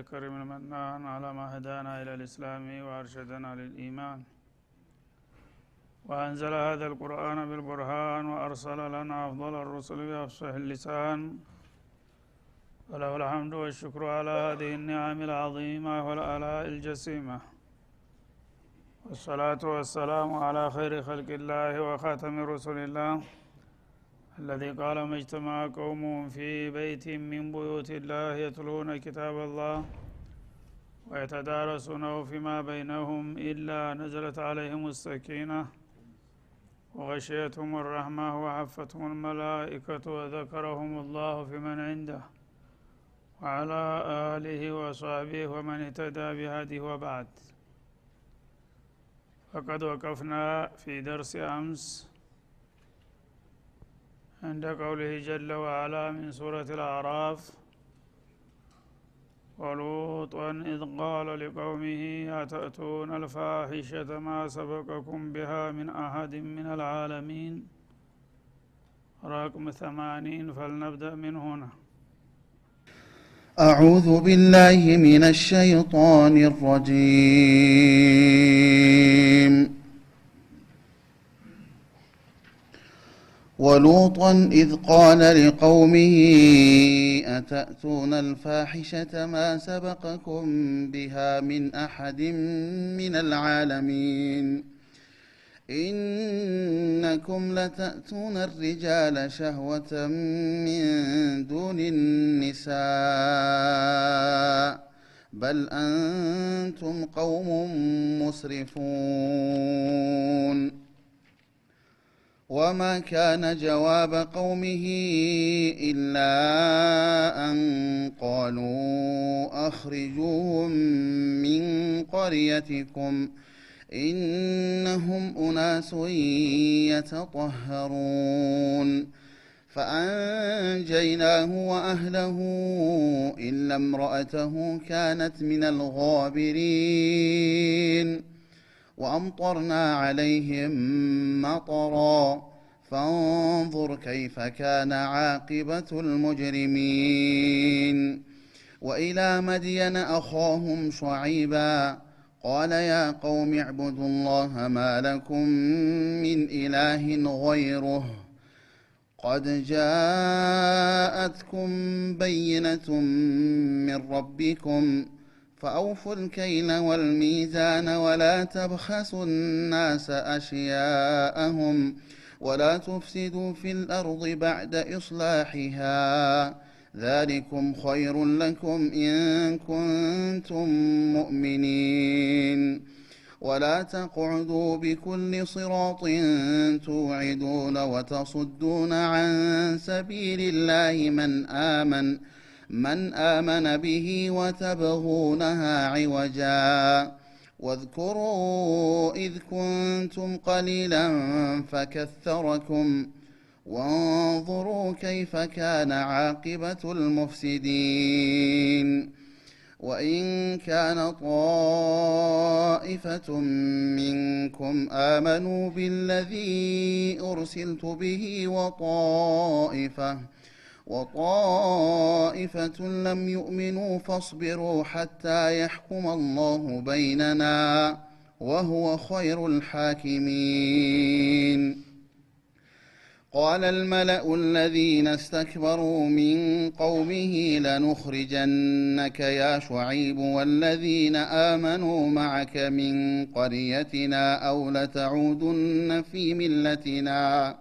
الكريم المنان على ما هدانا إلى الإسلام وأرشدنا للإيمان، وأنزل هذا القرآن بالبرهان وأرسل لنا أفضل الرسل بأفصح اللسان، وله الحمد والشكر على هذه النعم العظيمة والآلاء الجسيمة، والصلاة والسلام على خير خلق الله وخاتم رسل الله الذي قال ما اجتمع قوم في بيت من بيوت الله يتلون كتاب الله ويتدارسونه فيما بينهم إلا نزلت عليهم السكينة وغشيتهم الرحمة وحفتهم الملائكة وذكرهم الله في من عنده وعلى آله وصحبه ومن اهتدى بهديه. وبعد، فقد وقفنا في درس أمس عند قوله جل وعلا من سورة الأعراف: ولوطا إذ قال لقومه أتأتون الفاحشة ما سبقكم بها من أحد من العالمين، رقم 80. فلنبدأ من هنا. أعوذ بالله من الشيطان الرجيم. ولوطا إذ قال لقومه أتأتون الفاحشة ما سبقكم بها من أحد من العالمين، إنكم لتأتون الرجال شهوة من دون النساء بل أنتم قوم مسرفون. وما كان جواب قومه إلا أن قالوا أخرجوهم من قريتكم إنهم أناس يتطهرون، فأنجيناه وأهله إلا امرأته كانت من الغابرين، وأمطرنا عليهم مطرا فانظر كيف كان عاقبة المجرمين. وإلى مدين أخاهم شعيبا قال يا قوم اعبدوا الله ما لكم من إله غيره قد جاءتكم بينة من ربكم فأوفوا الكيل والميزان ولا تبخسوا الناس أشياءهم ولا تفسدوا في الأرض بعد إصلاحها ذلكم خير لكم إن كنتم مؤمنين. ولا تقعدوا بكل صراط توعدون وتصدون عن سبيل الله من آمن به وتبغونها عوجا. واذكروا إذ كنتم قليلا فكثركم وانظروا كيف كان عاقبة المفسدين. وإن كان طائفة منكم آمنوا بالذي أرسلت به وطائفة لم يؤمنوا فاصبروا حتى يحكم الله بيننا وهو خير الحاكمين. قال الملأ الذين استكبروا من قومه لنخرجنك يا شعيب والذين آمنوا معك من قريتنا أو لتعودن في ملتنا.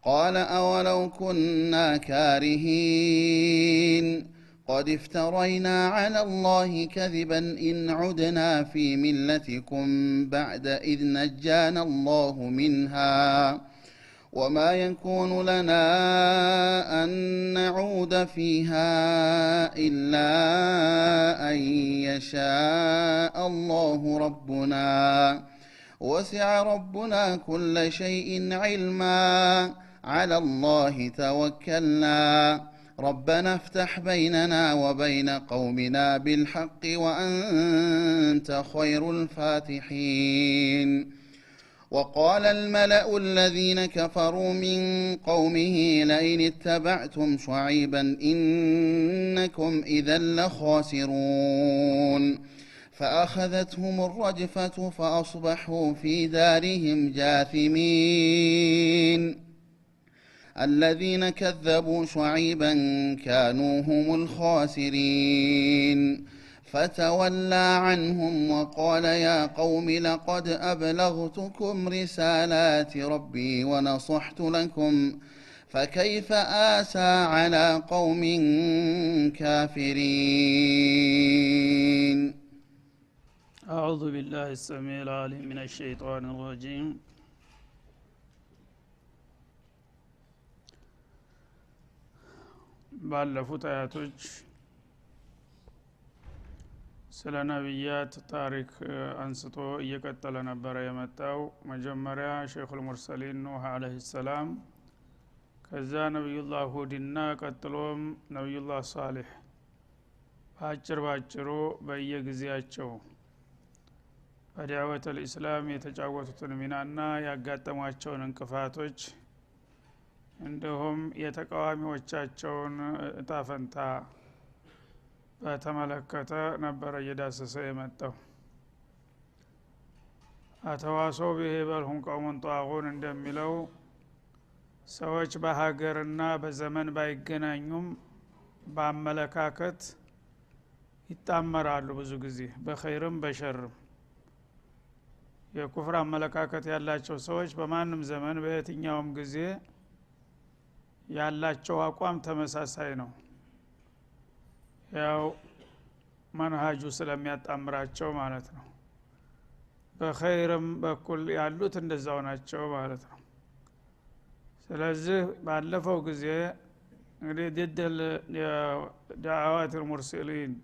قال أولو كنا كارهين قد افترينا على الله كذبا إن عدنا في ملتكم بعد إذ نجانا الله منها وما يكون لنا أن نعود فيها إلا أن يشاء الله ربنا وسع ربنا كل شيء علما على الله توكلنا ربنا افتح بيننا وبين قومنا بالحق وأنت خير الفاتحين. وقال الملأ الذين كفروا من قومه لئن اتبعتم شعيبا إنكم إذا لخاسرون فأخذتهم الرجفة فأصبحوا في دارهم جاثمين الذين كذبوا شعيبا كانوا هم الخاسرين فتولى عنهم وقال يا قوم لقد أبلغتكم رسالات ربي ونصحت لكم فكيف آسى على قوم كافرين أعوذ بالله السميع العليم من الشيطان الرجيم ባለፉት አያቶች ስለ ነብያት ታሪክ አንስቶ እየቀጠለ ነበር የመጣው መጀመሪያ ሸይኹል ሙርሰሊን ኑህ አለይሂ ሰላም ከዛ ነብዩላህ ሁድና ቀጥሎም ነብዩላህ ሷሊህ ባጭሩ በየጊዜያቸው በዳዕወተል ኢስላም የተጫወቱትን ሚናና ያጋጠሟቸውን እንቅፋቶች እንደሁም የተቃዋሚዎቻቸውን እጣፈንታ በተመለከተ ነበር እየዳሰሰ የመጣው አተዋሶ ቢሂ በልሁም ቀውሙን ጧጉን እንደሚለው ሰዎች በሀገርና በዘመን ባይገናኙም በአመለካከት ይጣመራሉ ብዙ ጊዜ በኸይርም በሸርም የኩፍር አመለካከት ያላቸው ሰዎች በማንም ዘመን በየትኛውም ጊዜ ያላቸው አቋም ተመሳሳይ ነው ያው መንሃጁ ስለሚያጣምራቸው ማለት ነው በኸይርም በኩል ያሉት እንደዛው ናቸው ማለት ነው ስለዚህ ባለፈው ጊዜ እንግዲህ ዲደል ዳዕዋቱል ሙርሰሊን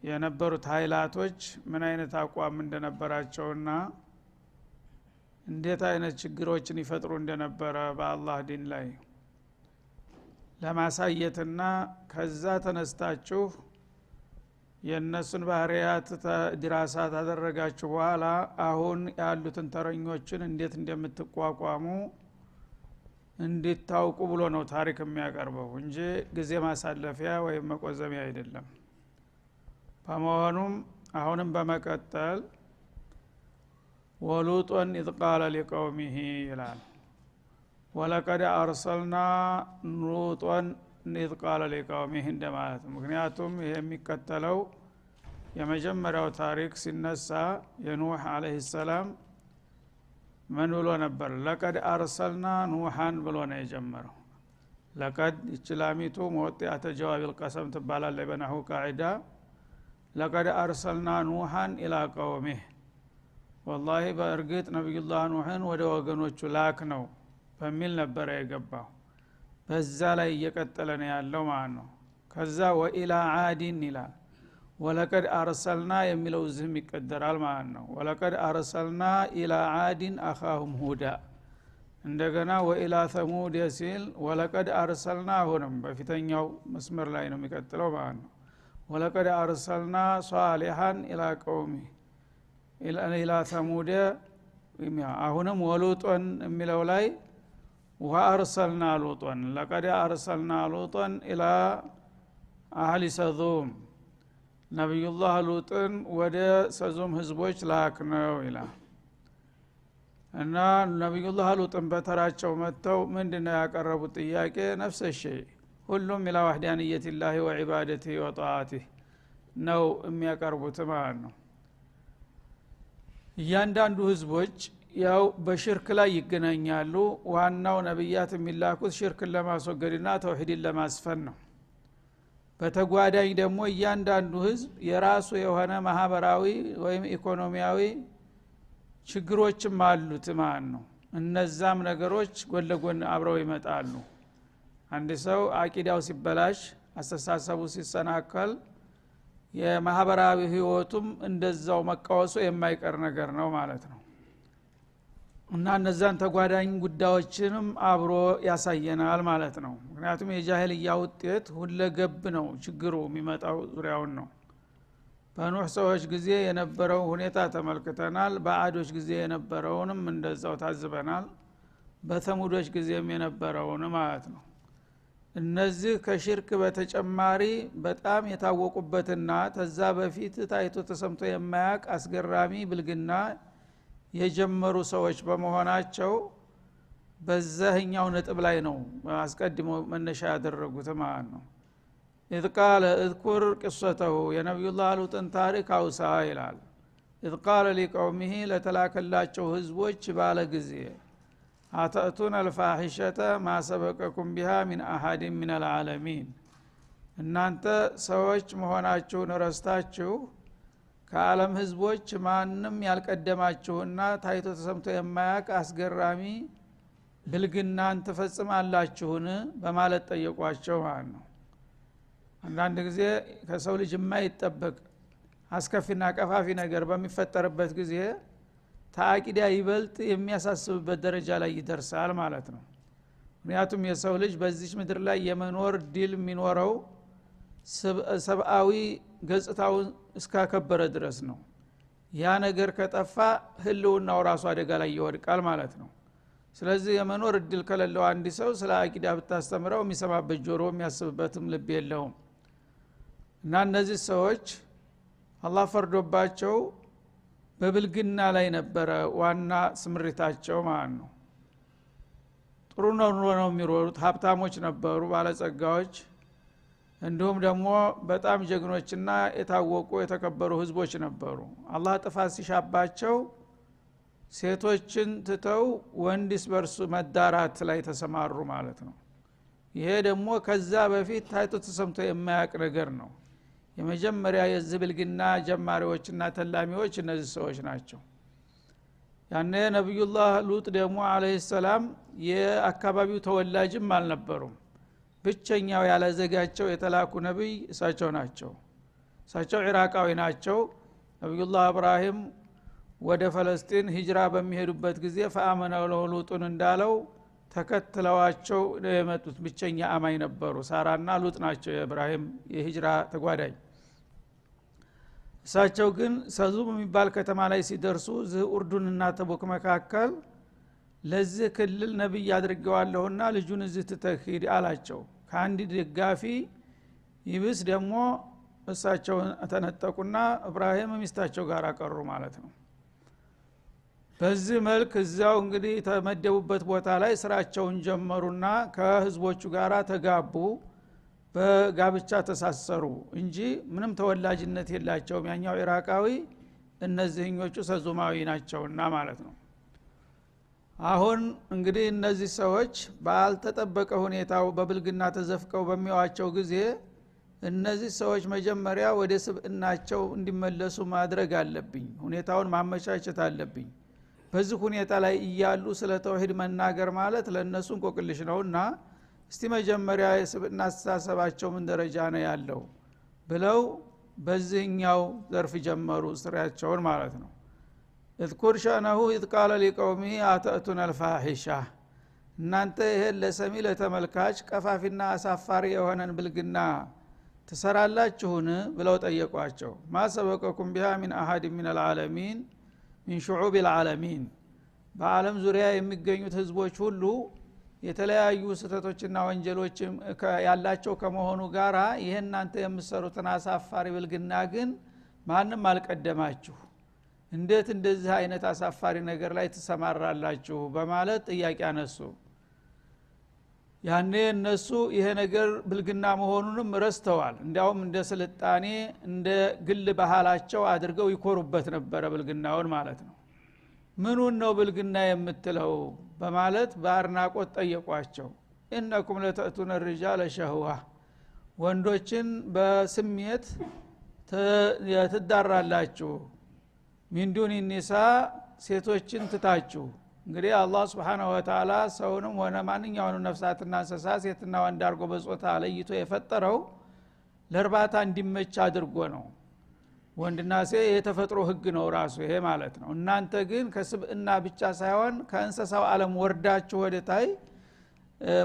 የነበሩት ኃይላቶች ምን አይነት አቋም እንደነበራቸውና እንዴት አይነት ችግሮችን ይፈጥሩ እንደነበረ በአላህ ዲን ላይ ለማሳየትና ከዛ ተነስታችሁ የነሱን ባህሪያት ድራሳት አደረጋችሁ በኋላ አሁን ያሉትን ተረኞችን እንዴት እንደምትቋቋሙ እንድታውቁ ብሎ ነው ታሪክ የሚያቀርበው እንጂ ጊዜ ማሳለፊያ ወይም መቆዘሚያ አይደለም በመሆኑም አሁንም በመቀጠል ወሉጦን إذ قال لقومه ይላል ወለቀድ አርሰልና ሉጦን إذ قال لقومه እንደማለት ምክንያቱም ይሄ የሚከተለው የመጀመሪያው ታሪክ ሲነሳ የኑህ አለይሂ ሰላም ምን ብሎ ነበር ለቀድ አርሰልና ኑሃን ብሎ ነው የጀመረው ለቀድ ኢስላሚቱ ሙወጢአተ ጀዋቢል ቀሰም ትባላለች በነሁ ቃዒዳ ለቀድ አርሰልና ኑሃን ኢላ ቀውሚህ والله በእርግጥ ነብዩላህ ኑህን ወደ ወገኖቹ ላክ ነው በሚል ነበር የገባው በዛ ላይ እየቀጠለ ነው ያለው ማለት ነው ከዛ ወኢላ ዓድን ይላል ወለቀድ አርሰልና የሚለው ዝም ይቀደራል ማለት ነው ወለቀድ አርሰልና ኢላ ዓድን አኻሁም ሁዳ እንደገና ወኢላ ሰሙድ ሲል ወለቀድ አርሰልና ሆነም በፊተኛው መስመር ላይ ነው የሚቀጥለው ማለት ነው ወለቀድ አርሰልና ሷሊሃን ኢላ ቀውሚ ኢላ ሰሙድ አሁንም ወሉጦን የሚለው ላይ ወአርሰልና ሉጦን ለቀድ አርሰልና ሉጦን ኢላ አህሊ ሰዱም ነብዩላህ ሉጥን ወደ ሰዙም ህዝቦች ላክነው ይላል እና ነብዩላህ ሉጥን በተራቸው መተው ምንድነው ያቀረቡት ጥያቄ ነፍስ ሸይ ሁሉም ኢላ ወህዳንየቲላሂ ወዒባደቲሂ ወጣዓቲሂ ነው የሚያቀርቡት ማለት ነው እያንዳንዱ ህዝቦች ያው በሽርክ ላይ ይገናኛሉ ዋናው ነብያት የሚላኩት ሽርክን ለማስወገድና ተውሂድን ለማስፈን ነው በተጓዳኝ ደግሞ እያንዳንዱ ህዝብ የራሱ የሆነ ማህበራዊ ወይም ኢኮኖሚያዊ ችግሮችም አሉት ማለት ነው እነዛም ነገሮች ጎን ለጎን አብረው ይመጣሉ አንድ ሰው አቂዳው ሲበላሽ አስተሳሰቡ ሲሰናከል የማህበራዊ ህይወቱም እንደዛው መቃወሱ የማይቀር ነገር ነው ማለት ነው እና እነዛን ተጓዳኝ ጉዳዮችንም አብሮ ያሳየናል ማለት ነው ምክንያቱም የጃሂልያ ውጤት ሁለገብ ነው ችግሩ የሚመጣው ዙሪያውን ነው በኑህ ሰዎች ጊዜ የነበረው ሁኔታ ተመልክተናል። በአዶች ጊዜ የነበረውንም እንደዛው ታዝበናል። በተሙዶች ጊዜም የነበረውን ማለት ነው። እነዚህ ከሽርክ በተጨማሪ በጣም የታወቁበትና ተዛ በፊት ታይቶ ተሰምቶ የማያቅ አስገራሚ ብልግና የጀመሩ ሰዎች በመሆናቸው በዛህኛው ነጥብ ላይ ነው አስቀድሞ መነሻ ያደረጉት ማለት ነው። إذ قال اذكر قصته የነብዩላህ ሉጥን ታሪክ አውሳ ይላል። إذ قال لقومه ለተላከላቸው ህዝቦች ባለ ጊዜ አተቱን الفاحشة ما سبقكم بها من أحد من العالمين እናንተ ሰዎች መሆናችሁን ረስታችሁ ከዓለም ህዝቦች ማንም ያልቀደማችሁና ታይቶ ተሰምቶ የማያቅ አስገራሚ ብልግናን ትፈጽማላችሁን በማለት ጠየቋቸው ማለት ነው። አንዳንድ ጊዜ ከሰው ልጅ የማይጠበቅ አስከፊና ቀፋፊ ነገር በሚፈጠርበት ጊዜ ታቂዳ ይበልጥ የሚያሳስብበት ደረጃ ላይ ይደርሳል ማለት ነው። ምክንያቱም የሰው ልጅ በዚህ ምድር ላይ የመኖር ዲል የሚኖረው ሰብአዊ ገጽታውን እስካከበረ ድረስ ነው። ያ ነገር ከጠፋ ህልውናው ራሱ አደጋ ላይ ይወድቃል ማለት ነው። ስለዚህ የመኖር እድል ከሌለው አንድ ሰው ስለ አቂዳ ብታስተምረው የሚሰማበት ጆሮ የሚያስብበትም ልብ የለውም። እና እነዚህ ሰዎች አላህ ፈርዶባቸው በብልግና ላይ ነበረ ዋና ስምሪታቸው ማለት ነው። ጥሩ ነው የሚሮሩት፣ ሀብታሞች ነበሩ፣ ባለጸጋዎች፣ እንዲሁም ደግሞ በጣም ጀግኖችና የታወቁ የተከበሩ ህዝቦች ነበሩ። አላህ ጥፋት ሲሻባቸው ሴቶችን ትተው ወንድስ በርሱ መዳራት ላይ ተሰማሩ ማለት ነው። ይሄ ደግሞ ከዛ በፊት ታይቶ ተሰምቶ የማያቅ ነገር ነው። የመጀመሪያ የዝብልግና ጀማሪዎችና ተላሚዎች እነዚህ ሰዎች ናቸው። ያኔ ነብዩላህ ሉጥ ደግሞ አለይሂ ሰላም የአካባቢው ተወላጅም አልነበሩም። ብቸኛው ያለዘጋቸው የተላኩ ነብይ እሳቸው ናቸው። እሳቸው ኢራቃዊ ናቸው። ነብዩላህ ኢብራሂም ወደ ፈለስጢን ሂጅራ በሚሄዱበት ጊዜ ፈአመነው ሉጥን እንዳለው ተከትለዋቸው የመጡት ብቸኛ አማኝ ነበሩ። ሳራና ሉጥ ናቸው የኢብራሂም የሂጅራ ተጓዳኝ። እሳቸው ግን ሰዙም የሚባል ከተማ ላይ ሲደርሱ ኡርዱንና ተቡክ መካከል ለዚህ ክልል ነብይ አድርገዋለሁና ልጁን እዚህ ትተሂድ አላቸው። ከአንድ ደጋፊ ይብስ ደግሞ እሳቸውን ተነጠቁና ኢብራሂም ሚስታቸው ጋር አቀሩ ማለት ነው። በዚህ መልክ እዛው እንግዲህ ተመደቡበት ቦታ ላይ ስራቸውን ጀመሩና ከህዝቦቹ ጋር ተጋቡ፣ በጋብቻ ተሳሰሩ እንጂ ምንም ተወላጅነት የላቸውም። ያኛው ኢራቃዊ እነዚህኞቹ ሰዙማዊ ናቸውና ማለት ነው። አሁን እንግዲህ እነዚህ ሰዎች ባልተጠበቀ ሁኔታው በብልግና ተዘፍቀው በሚዋቸው ጊዜ እነዚህ ሰዎች መጀመሪያ ወደ ስብዕናቸው እንዲመለሱ ማድረግ አለብኝ፣ ሁኔታውን ማመቻቸት አለብኝ። በዚህ ሁኔታ ላይ እያሉ ስለ ተውሂድ መናገር ማለት ለነሱ እንቆቅልሽ ነውና እስቲ መጀመሪያ የስብዕና አስተሳሰባቸው ምን ደረጃ ነው ያለው ብለው በዚህኛው ዘርፍ ጀመሩ ስራቸውን ማለት ነው። اذكر شأنه إذ قال لقومه آتأتون الفاحشة እናንተ ይሄን ለሰሚ ለተመልካች ቀፋፊና አሳፋሪ የሆነን ብልግና ትሰራላችሁን ብለው ጠየቋቸው። ما سبقكم بها من أحد من العالمين من شعوب العالمين በዓለም ዙሪያ የሚገኙት ህዝቦች ሁሉ የተለያዩ ስተቶችና ወንጀሎች ያላቸው ከመሆኑ ጋራ ይሄን እናንተ የምትሰሩትን አሳፋሪ ብልግና ግን ማንም አልቀደማችሁ፣ እንዴት እንደዚህ አይነት አሳፋሪ ነገር ላይ ተሰማራላችሁ በማለት ጥያቄ አነሱ። ያኔ እነሱ ይሄ ነገር ብልግና መሆኑንም ረስተዋል። እንዲያውም እንደ ስልጣኔ እንደ ግል ባህላቸው አድርገው ይኮሩበት ነበር ብልግናውን ማለት ነው። ምኑን ነው ብልግና የምትለው በማለት በአድናቆት ጠየቋቸው። ኢነኩም ለተእቱነ الرجال شهوة ወንዶችን በስሜት ትዳራላችሁ፣ ሚን ዱን النساء ሴቶችን ትታችሁ። እንግዲህ አላህ Subhanahu Wa Ta'ala ሰውንም ሆነ ማንኛውንም ነፍሳትና እንስሳ ሴትና ወንድ አድርጎ በጾታ ለይቶ የፈጠረው ለእርባታ እንዲመች አድርጎ ነው። ወንድና ሴት የተፈጥሮ ህግ ነው ራሱ ይሄ ማለት ነው። እናንተ ግን ከስብዕና ብቻ ሳይሆን ከእንስሳው ዓለም ወርዳችሁ ወደታይ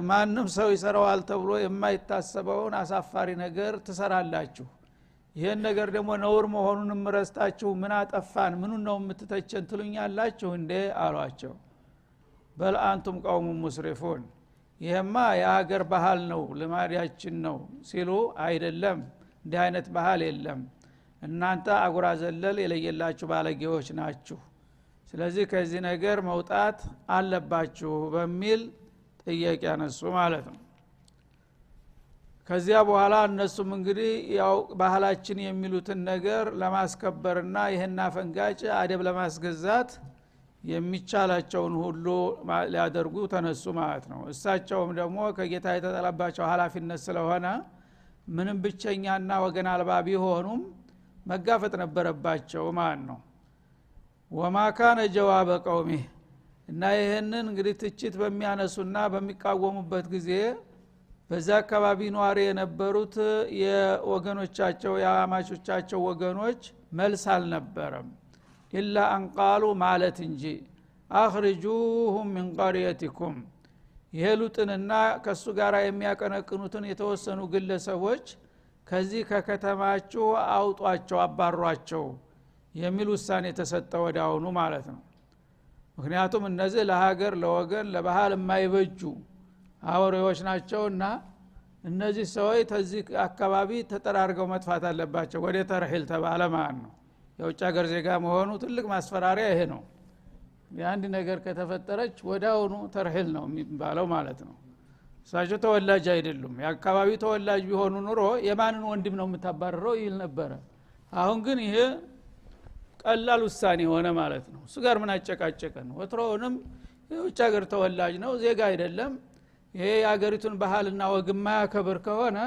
ማንም ሰው ይሰራዋል ተብሎ የማይታሰበውን አሳፋሪ ነገር ትሰራላችሁ። ይሄን ነገር ደግሞ ነውር መሆኑንም ረስታችሁ ምን አጠፋን ምን ነው የምትተቸን ትሉኛላችሁ እንዴ አሏቸው በል አንቱም ቀውሙ ሙስሪፉን ይሄማ የሀገር ባህል ነው ልማዳችን ነው ሲሉ አይደለም እንዲህ አይነት ባህል የለም እናንተ አጉራ ዘለል የለየላችሁ ባለጌዎች ናችሁ ስለዚህ ከዚህ ነገር መውጣት አለባችሁ በሚል ጥያቄ ያነሱ ማለት ነው ከዚያ በኋላ እነሱም እንግዲህ ያው ባህላችን የሚሉትን ነገር ለማስከበርና ይሄና ፈንጋጭ አደብ ለማስገዛት የሚቻላቸውን ሁሉ ሊያደርጉ ተነሱ ማለት ነው እሳቸውም ደግሞ ከጌታ የተጠላባቸው ኃላፊነት ስለሆነ ምንም ብቸኛና ወገን አልባ ቢሆኑም መጋፈጥ ነበረባቸው ማለት ነው ወማ ካነ ጀዋበ ቀውሚህ እና ይሄንን እንግዲህ ትችት በሚያነሱና በሚቃወሙበት ጊዜ በዛ አካባቢ ኗሪ የነበሩት የወገኖቻቸው የአማቾቻቸው ወገኖች መልስ አልነበረም ኢላ አንቃሉ ማለት እንጂ አخرجوهم من قريتكم ይሄሉትንና ከሱ ጋር የሚያቀነቅኑትን የተወሰኑ ግለሰቦች ከዚህ ከከተማችሁ አውጧቸው አባሯቸው የሚል ውሳኔ ተሰጠ ወዳውኑ ማለት ነው ምክንያቱም እነዚህ ለሀገር ለወገን ለባህል የማይበጁ አውሬዎች ናቸውና እነዚህ ሰዎች ከዚህ አካባቢ ተጠራርገው መጥፋት አለባቸው ወደ ተርሂል ተባለ ማለት ነው የውጭ ሀገር ዜጋ መሆኑ ትልቅ ማስፈራሪያ ይሄ ነው የአንድ ነገር ከተፈጠረች ወዳውኑ ተርሂል ነው የሚባለው ማለት ነው እሳቸው ተወላጅ አይደሉም የአካባቢ ተወላጅ ቢሆኑ ኑሮ የማንን ወንድም ነው የምታባረረው ይል ነበር አሁን ግን ይሄ ቀላል ውሳኔ ሆነ ማለት ነው እሱ ጋር ምን አጨቃጨቀን ወትሮውንም የውጭ ሀገር ተወላጅ ነው ዜጋ አይደለም ይሄ የሀገሪቱን ባህልና ወግ ማያከብር ከሆነ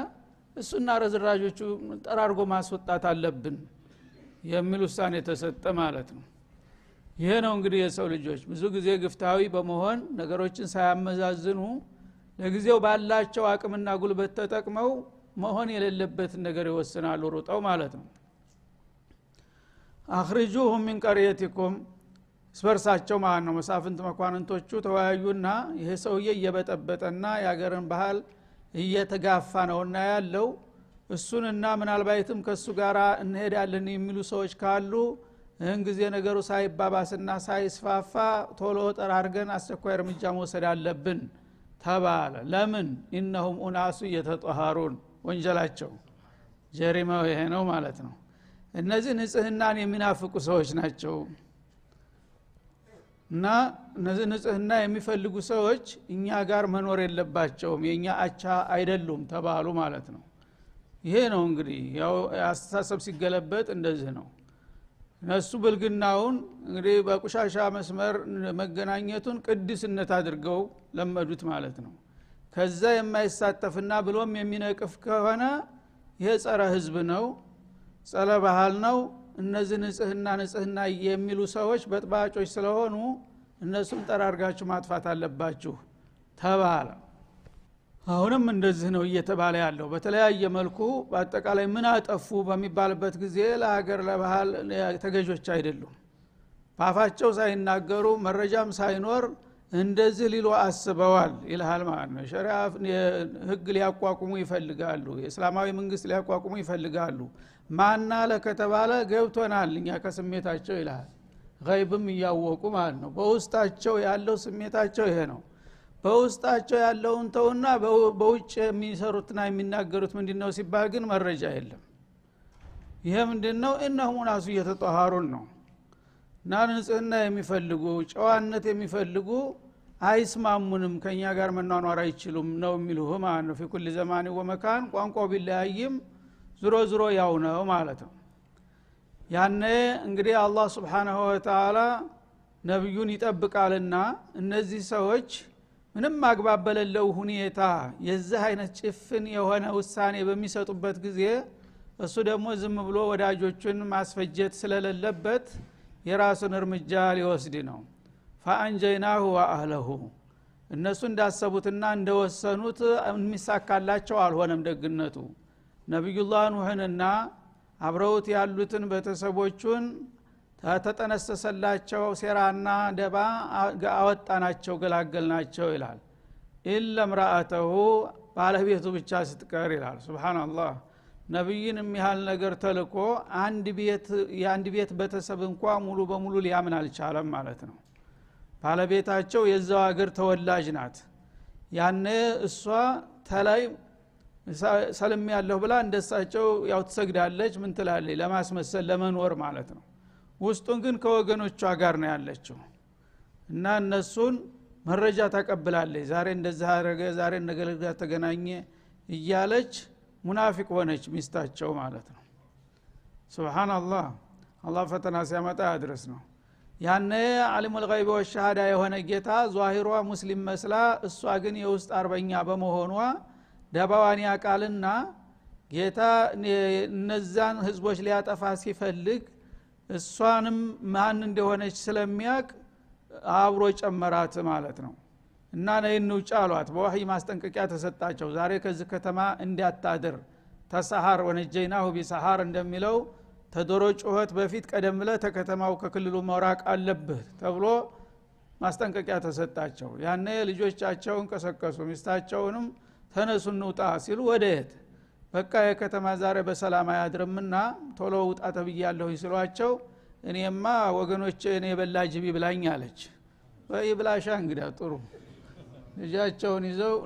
እሱና ረዝራጆቹ ጠራርጎ ማስወጣት አለብን የሚል ውሳኔ ተሰጠ ማለት ነው ይሄ ነው እንግዲህ የሰው ልጆች ብዙ ጊዜ ግፍታዊ በመሆን ነገሮችን ሳያመዛዝኑ ለጊዜው ባላቸው አቅምና ጉልበት ተጠቅመው መሆን የሌለበትን ነገር ይወስናሉ ሩጠው ማለት ነው አخرجوهم من قريتكم ስበርሳቸው ማለት ነው መሳፍንት መኳንንቶቹ ተወያዩና ይሄ ሰውዬ እየበጠበጠና ያገርን ባህል እየተጋፋ ነውና ያለው እሱንና ምናልባይትም ከሱ ጋር እንሄዳለን የሚሉ ሰዎች ካሉ እን ጊዜ ነገሩ ሳይባባስና ሳይስፋፋ ቶሎ ጠራርገን አስቸኳይ እርምጃ መውሰድ አለብን ተባለ ለምን انهم اناس يتطهرون ወንጀላቸው ጀሪማው ይሄ ነው ማለት ነው እነዚህ ንጽህናን የሚናፍቁ ሰዎች ናቸው እና እነዚህ ንጽህና የሚፈልጉ ሰዎች እኛ ጋር መኖር የለባቸውም የኛ አቻ አይደሉም ተባሉ ማለት ነው ይሄ ነው እንግዲህ ያው አስተሳሰብ ሲገለበጥ እንደዚህ ነው እነሱ ብልግናውን እንግዲህ በቁሻሻ መስመር መገናኘቱን ቅድስነት አድርገው ለመዱት ማለት ነው ከዛ የማይሳተፍና ብሎም የሚነቅፍ ከሆነ ይሄ ጸረ ህዝብ ነው ጸረ ባህል ነው እነዚህ ንጽህና የሚሉ ሰዎች በጥባጮች ስለሆኑ እነሱም ጠራርጋችሁ ማጥፋት አለባችሁ ተባለ አሁንም እንደዚህ ነው እየተባለ ያለው በተለያየ መልኩ በአጠቃላይ ምን አጠፉ በሚባልበት ጊዜ ለሀገር ለባህል ተገዦች አይደሉም ባፋቸው ሳይናገሩ መረጃም ሳይኖር እንደዚህ ሊሉ አስበዋል ይልሃል ማለት ነው ሸሪዓ ህግ ሊያቋቁሙ ይፈልጋሉ የእስላማዊ መንግስት ሊያቋቁሙ ይፈልጋሉ ማና ለከተባለ ገብቶናል እኛ ከስሜታቸው ይልሃል ገይብም ያወቁ ማለት ነው በውስጣቸው ያለው ስሜታቸው ይሄ ነው በውስጣቸው ያለውን ተውና በውጭ የሚሰሩትና የሚናገሩት ምንድነው ሲባል ግን መረጃ የለም ይሄ ምንድነው እነሆ ናሱ እየተጠሃሩን ነው ንጽህና የሚፈልጉ ጨዋነት የሚፈልጉ አይስማሙንም ከኛ ጋር መኗኗር አይችሉም ነው የሚሉህ ማለት ነው في كل زمان ومكان ቋንቋው ቢለያይም ዙሮ ያው ነው ማለት ነው ያኔ እንግዲህ አላህ Subhanahu Wa Ta'ala ነብዩን ይጠብቃልና እነዚህ ሰዎች ምንም ማግባብ በሌለው ሁኔታ የዚህ አይነት ጭፍን የሆነ ውሳኔ በሚሰጡበት ጊዜ እሱ ደግሞ ዝም ብሎ ወዳጆቹን ማስፈጀት ስለሌለበት የራሱን እርምጃ ሊወስድ ነው فانجيناه واهله እነሱ እንዳሰቡትና እንደወሰኑት የሚሳካላቸው አልሆነም ደግነቱ ነብዩላህ ኑህንና አብረውት ያሉትን ቤተሰቦቹን ተጠነሰሰላቸው ሴራና ደባ አወጣናቸው ገላገልናቸው ይላል ኢላ ምራአተሁ ባለቤቱ ብቻ ስትቀር ይላል ሱብሃንአላህ ነብይን የሚያህል ነገር ተልኮ የአንድ ቤት ቤተሰብ እንኳን ሙሉ በሙሉ ሊያምን አልቻለም ማለት ነው። ባለቤታቸው የዛው ሀገር ተወላጅ ናት። ያኔ እሷ ተላይ ሰለም ያለው ብላ እንደሳቸው ያው ትሰግዳለች ምን ትላለች ለማስመሰል ለመኖር ማለት ነው። ውስጡን ግን ከወገኖቿ ጋር ነው ያለችው እና እነሱን መረጃ ተቀብላለች። ዛሬ እንደዛ አረገ ዛሬ ነገለጋ ተገናኘ እያለች ሙናፊቅ ሆነች ሚስታቸው ማለት ነው። ሱብሃንአላህ አላህ ፈተና ሲያመጣ ያድርስ ነው። ያኔ ዓሊሙል ገይብ ወሸሃዳ የሆነ ጌታ ዟሂሯ ሙስሊም መስላ እሷ ግን የውስጥ አርበኛ በመሆኗ ደባዋን ያቃልና ጌታ እነዛን ህዝቦች ሊያጠፋ ሲፈልግ እሷንም ማን እንደሆነች ስለሚያቅ አብሮ ጨመራት ማለት ነው። እና ነይኑ ጫሏት በወህይ ማስጠንቀቂያ ተሰጣቸው። ዛሬ ከዚህ ከተማ እንዲያታድር ተሰሃር ወነጀይናሁ ቢሰሃር እንደሚለው ተዶሮ ጩኸት በፊት ቀደም ብለ ተከተማው ከክልሉ መራቅ አለብህ ተብሎ ማስጠንቀቂያ ተሰጣቸው። ያኔ ልጆቻቸውን ቀሰቀሱ። ሚስታቸውንም ተነሱ እንውጣ ሲሉ ወደየት በቃ የከተማ ዛሬ በሰላም አያድርምና ቶሎ ውጣ ተብያለሁ ሲሏቸው እኔማ ወገኖቼ እኔ በላጅቢ ብላኝ አለች። በይብላሻ እንግዲህ ጥሩ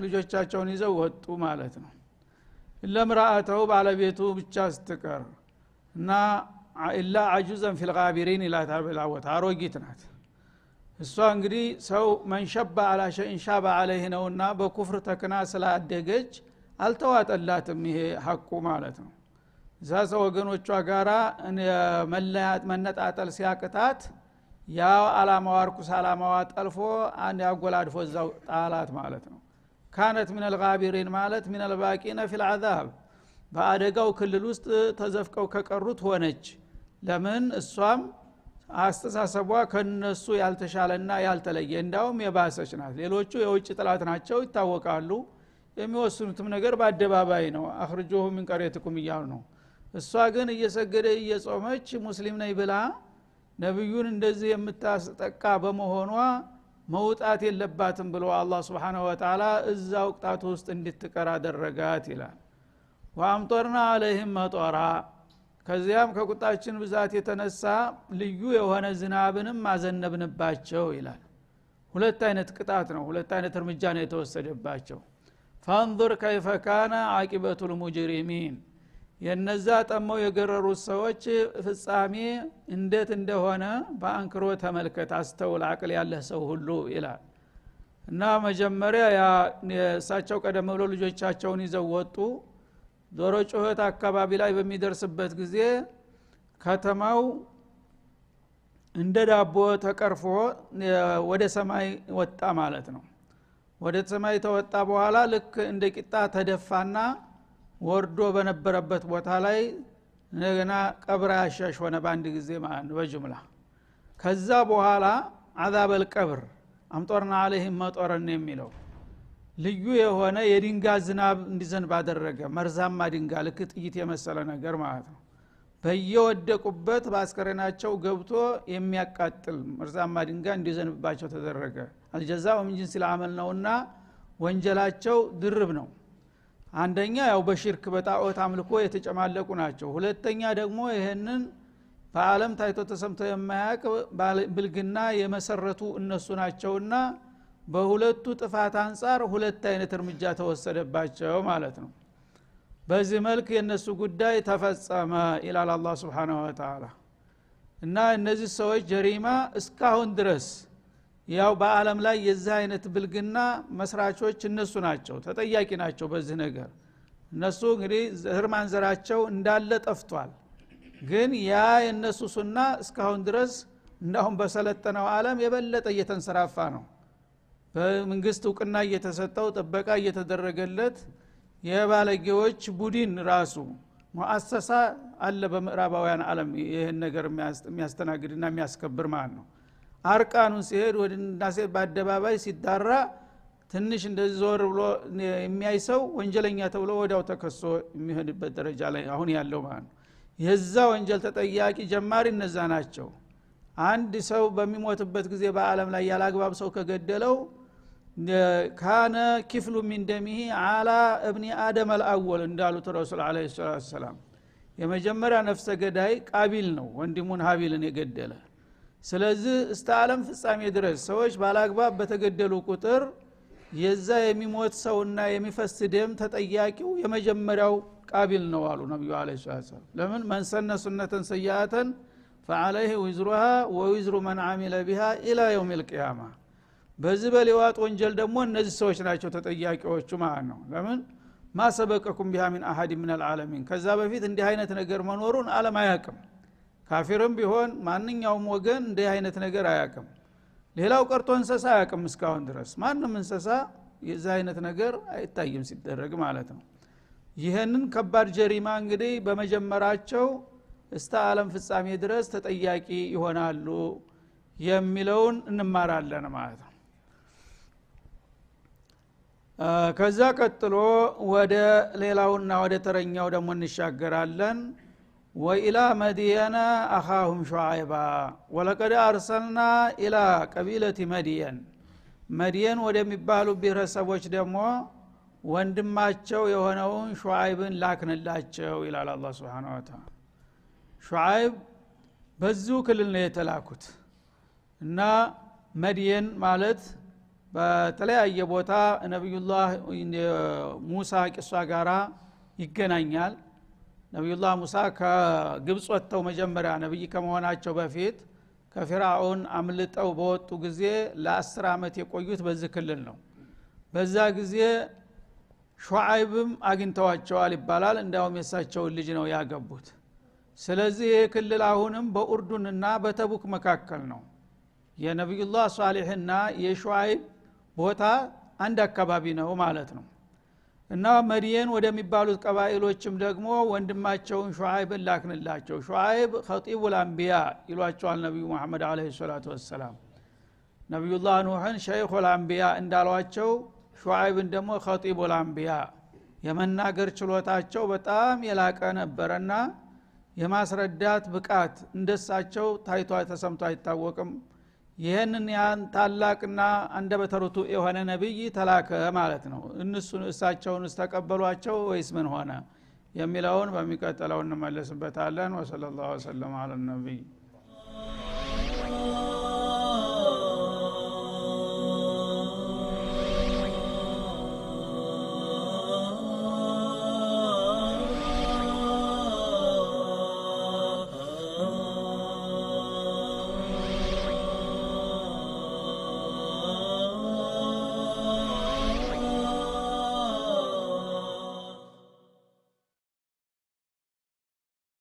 ልጆቻቸውን ይዘው ወጡ ማለት ነው። ለምራአተው ባለቤቱ ብቻ ስትቀር እና ኢላ አጁዘን ፊል ጋቢሪን ኢላታል በላወት አሮጊት ናት። እሷ እንግዲህ ሰው መንሸባ አላ ሸይን ሻባ አለይህ ነውና በኩፍር ተክና ስላደገች አልተዋጠላትም ይሄ ሐቁ ማለት ነው። እዛ ሰው ወገኖቿ ጋራ መለያት መነጣጠል ሲያቅታት ያ አላማዋ አርኩስ አላማዋ ጠልፎ አንድ ያጎላድፎ እዛው ጣላት ማለት ነው። ካነት ሚነል ጋቢሪን ማለት ሚነል ባቂነ ፊል አዛብ በአደጋው ክልል ውስጥ ተዘፍቀው ከቀሩት ሆነች። ለምን እሷም አስተሳሰቧ ከነሱ ያልተሻለና ያልተለየ እንዳውም የባሰች ናት። ሌሎቹ የውጭ ጥላት ናቸው ይታወቃሉ። የሚወስኑትም ነገር በአደባባይ ነው። አخرجوه من قريتكم እያሉ ነው። እሷ ግን እየሰገደ እየጾመች ሙስሊም ነኝ ብላ ነብዩን እንደዚህ የምታስጠቃ በመሆኗ መውጣት የለባትም ብሎ አላህ Subhanahu Wa Ta'ala እዛው ቅጣቱ ውስጥ እንድትቀር አደረጋት ይላል። ወአምጠርና عليهم መጠራ ከዚያም ከቁጣችን ብዛት የተነሳ ልዩ የሆነ ዝናብንም ማዘነብንባቸው ይላል። ሁለት አይነት ቅጣት ነው፣ ሁለት አይነት እርምጃ ነው የተወሰደባቸው። فانظر كيف كان عاقبة المجرمين የነዛ ጠመው የገረሩት ሰዎች ፍጻሜ እንዴት እንደሆነ በአንክሮ ተመልከት አስተውል አቅል ያለህ ሰው ሁሉ ይላል። እና መጀመሪያ እሳቸው ቀደም ብለው ልጆቻቸውን ይዘው ወጡ። ዶሮ ጩኸት አካባቢ ላይ በሚደርስበት ጊዜ ከተማው እንደ ዳቦ ተቀርፎ ወደ ሰማይ ወጣ ማለት ነው። ወደ ሰማይ ተወጣ በኋላ ልክ እንደ ቂጣ ተደፋና ወርዶ በነበረበት ቦታ ላይ እንደገና ቀብር ያሻሽ ሆነ በአንድ ጊዜ ማለት ነው በጅምላ። ከዛ በኋላ አዛበል ቀብር አምጦርና عليهم መጦረን የሚለው ልዩ የሆነ የድንጋይ ዝናብ እንዲዘንብ አደረገ። መርዛማ ድንጋይ ልክ ጥይት የመሰለ ነገር ማለት ነው። በየወደቁበት በአስከሬናቸው ገብቶ የሚያቃጥል መርዛማ ድንጋይ እንዲዘንብባቸው ተደረገ። አልጀዛኡ ሚን ጂንሲል አመል ነውና ወንጀላቸው ድርብ ነው። አንደኛ ያው በሽርክ በጣዖት አምልኮ የተጨማለቁ ናቸው። ሁለተኛ ደግሞ ይሄንን በአለም ታይቶ ተሰምቶ የማያውቅ ብልግና የመሰረቱ እነሱ ናቸውና በሁለቱ ጥፋት አንፃር ሁለት አይነት እርምጃ ተወሰደባቸው ማለት ነው። በዚህ መልክ የነሱ ጉዳይ ተፈጸመ ኢላላ አላህ Subhanahu Wa Ta'ala። እና እነዚህ ሰዎች ጀሪማ እስካሁን ድረስ ያው በአለም ላይ የዚህ አይነት ብልግና መስራቾች እነሱ ናቸው፣ ተጠያቂ ናቸው በዚህ ነገር። እነሱ እንግዲህ ዘር ማንዘራቸው እንዳለ ጠፍቷል። ግን ያ የነሱ ሱና እስካሁን ድረስ እንደውም በሰለጠነው ዓለም የበለጠ እየተንሰራፋ ነው። በመንግስት ዕውቅና እየተሰጠው ጥበቃ እየተደረገለት የባለጌዎች ቡድን ራሱ ሙአሰሳ አለ በምዕራባውያን ዓለም ይሄን ነገር የሚያስተናግድና የሚያስከብር ማለት ነው። አርቃኑን ሲሄድ ወደ እናሴ በአደባባይ ሲዳራ ትንሽ እንደዚህ ዞር ብሎ የሚያይሰው ወንጀለኛ ተብሎ ወዲያው ተከሶ የሚሄድበት ደረጃ ላይ አሁን ያለው ማለት ነው። የዛ ወንጀል ተጠያቂ ጀማሪ እነዛ ናቸው። አንድ ሰው በሚሞትበት ጊዜ በአለም ላይ ያላግባብ ሰው ከገደለው ካነ ክፍሉ من دمه على ابن ادم الاول እንዳሉት ረሱል አለይሂ ሰላም የመጀመሪያ ነፍሰ ገዳይ ቃቢል ነው ወንድሙን ሀቢልን የገደለ ስለዚህ እስከ ዓለም ፍጻሜ ድረስ ሰዎች ባላግባብ በተገደሉ ቁጥር የዛ የሚሞት ሰውና የሚፈስ ደም ተጠያቂው የመጀመሪያው ቃቢል ነው አሉ ነብዩ አለይሂ ሰላም ለምን መንሰነ ሱነተን ሰያአተን فعليه وزرها ووزر من عمل بها الى يوم القيامه በዚህ በሊዋጥ ወንጀል ደግሞ እነዚህ ሰዎች ናቸው ተጠያቂዎቹ ማለት ነው ለምን ማሰበቀኩም ቢሃ ሚን አሐድ ሚን العالمين ከዛ በፊት እንዲህ አይነት ነገር መኖሩን ዓለም አያውቅም ካፊርም ቢሆን ማንኛውም ወገን እንዲህ አይነት ነገር አያውቅም ሌላው ቀርቶ እንሰሳ አያውቅም እስካሁን ድረስ ማንንም እንሰሳ የዛ አይነት ነገር አይታይም ሲደረግ ማለት ነው ይሄንን ከባድ ጀሪማ እንግዲህ በመጀመራቸው እስከ ዓለም ፍጻሜ ድረስ ተጠያቂ ይሆናሉ የሚለውን እንማራለን ማለት ነው ከዛ ቀጥሎ ወደ ሌላውና ወደ ተረኛው ደግሞ እንሻገራለን وإلى مدين أخاهم شعيبا ولقد أرسلنا إلى قبيلة مدين ወደሚባሉ ብሔረሰቦች ደግሞ ወንድማቸው የሆነውን ሹዓይብን ላክንላቸው ይላል አላህ Subhanahu Wa Ta'ala ሹዓይብ በዙ ክልል ነው የተላኩት እና መድየን ማለት በተለያየ ቦታ ነብዩላህ ሙሳ ቂሷ ጋራ ይገናኛል ነብዩላህ ሙሳ ከግብጽ ወጥተው መጀመሪያ ነብይ ከመሆናቸው በፊት ከፍራኦን አምልጠው በወጡ ጊዜ ለ10 አመት የቆዩት በዚህ ክልል ነው በዛ ጊዜ ሹዓይብም አግኝተዋቸዋል ይባላል እንዳውም የሳቸው ልጅ ነው ያገቡት ስለዚህ የክልል አሁንም በኡርዱንና በተቡክ መካከል ነው የነብዩላህ ሷሊህና የሹዓይብ ቦታ አንድ አካባቢ ነው ማለት ነው እና መድየን ወደሚባሉት ቀባኢሎችም ደግሞ ወንድማቸውን ሹዓይብን ላክንላቸው ሹዓይብ ኸጢቡል አንቢያ ይሏቸዋል ነብዩ መሐመድ አለይሂ ሰላቱ ወሰለም ነብዩላህ ኑህን ሸይኹል አንቢያ እንዳሏቸው ሹዓይብን ደግሞ ኸጢቡል አንቢያ የመናገር ችሎታቸው በጣም የላቀ ነበርና የማስረዳት ብቃት እንደሳቸው ታይቶ ተሰምቶ አይታወቅም ይሄንን ያን ታላቅና አንደበተሩቱ የሆነ ነብይ ተላከ ማለት ነው እሳቸውን ተቀበሏቸው ወይስ ምን ሆነ የሚለውን በሚቀጥለው እንመለስበታለን ወሰለላሁ ዐለ ነብይ